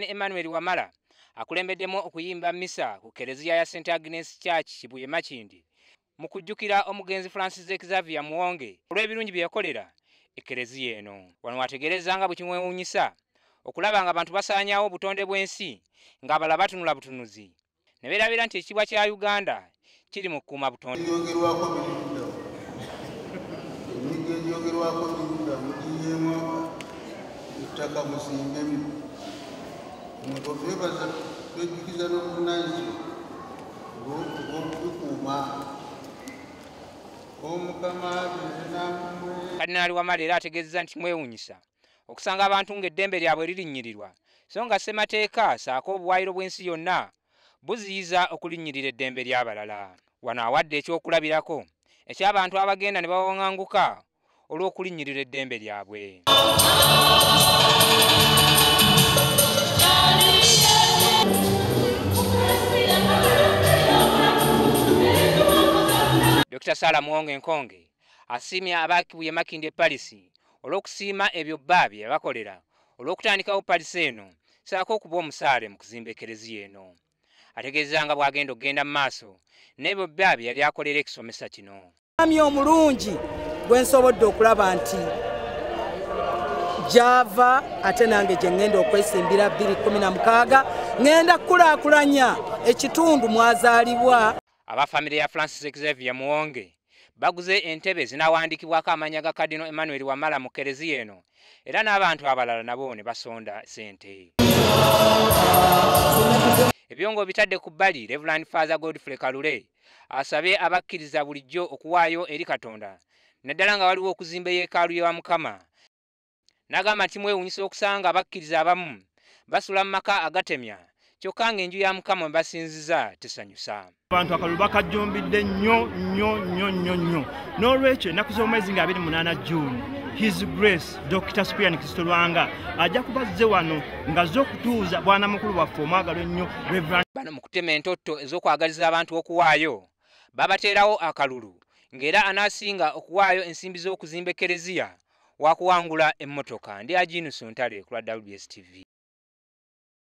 Emmanuel Wamala akulembeddemu okuyimba misa ku Kereziya ya St Agnes Church Kibuye Makindi mu kujjukira omugenzi Francis Xavier Muwonge olw'ebirungi bye yakolera ekereziya eno. Wano wategeereza nga bwe kimwewuunyisa okulaba nga abantu basaanyaawo obutonde bw'ensi ng'abalala batunula butunuzi ne beerabira nti ekibwa kya Uganda kiri mu kukuuma butonde. Taka musimbe mukofebaza twejukiza n'obuvunaanyizibwa bw'okukuuma omukama namwe. Kardinali Wamala era ategeezezza nti mwewuunyisa okusanga abantu ng'eddembe lyabwe lirinnyirirwa so nga ssemateeka saako obuwaayiro bw'ensi yonna buziyiza okulinnyiririra eddembe ly'abalala. Wano awadde ekyokulabirako eky'abantu abagenda ne bawaŋŋanguka olw'okulinnyirira eddembe lyabwe. Dr. Sarah Muwonge Nkonge asiimye ab'Kibuye Makindi Paris olw'okusiima ebyo bba bye yabakolera olw'okutandikawo Palisi eno saako okuba omusaale mu kuzimba ekereziya eno. Ategeeza nga bw'agenda okugenda mu maaso n'ebyo bba bye yali akolera ekisomesa kino. Mwami omulungi gwe nsobodde okulaba nti gy'ava ate nange gye ŋŋenda okwesimbira 2016 ŋŋenda kukulaakulanya ekitundu mwazaalibwa. Abafamire ya Francis Xavier Muwonge baguze entebe zinaawandiikibwako amannya ga Kardinali Emmanuel Wamala mu kereziya eno era n'abantu abalala nabo ne basonda ssente. Ebyo ng'obitadde ku bbali, Reverend Father Godfrey Kalule asabye abakkiriza bulijjo okuwaayo eri Katonda naddala nga waliwo okuzimba yeekaalu ya Mukama. N'agamba nti mwewuunyisa okusanga abakkiriza abamu basula mu maka agatemya kyokka ng'enju ya Mukama mwe basinziza tesanyusa. Abantu akalulu bakajjumbidde nnyo n'olwekyo ennaku z'omwezi nga 28 June His Grace Dr. Cyprian Kristo Lwanga ajja kubazze wano ng'azze okutuuza bwana mukulu waffe omwagalwa ennyo Reverend. Bano mu kutema entonto ez'okwagaliza abantu okuwaayo babateerawo akalulu ng'era anaasinga okuwaayo ensimbi z'okuzimba ekereziya waakuwangula emmotoka. Ndi Aginuso Ntale ku lwa WBS TV.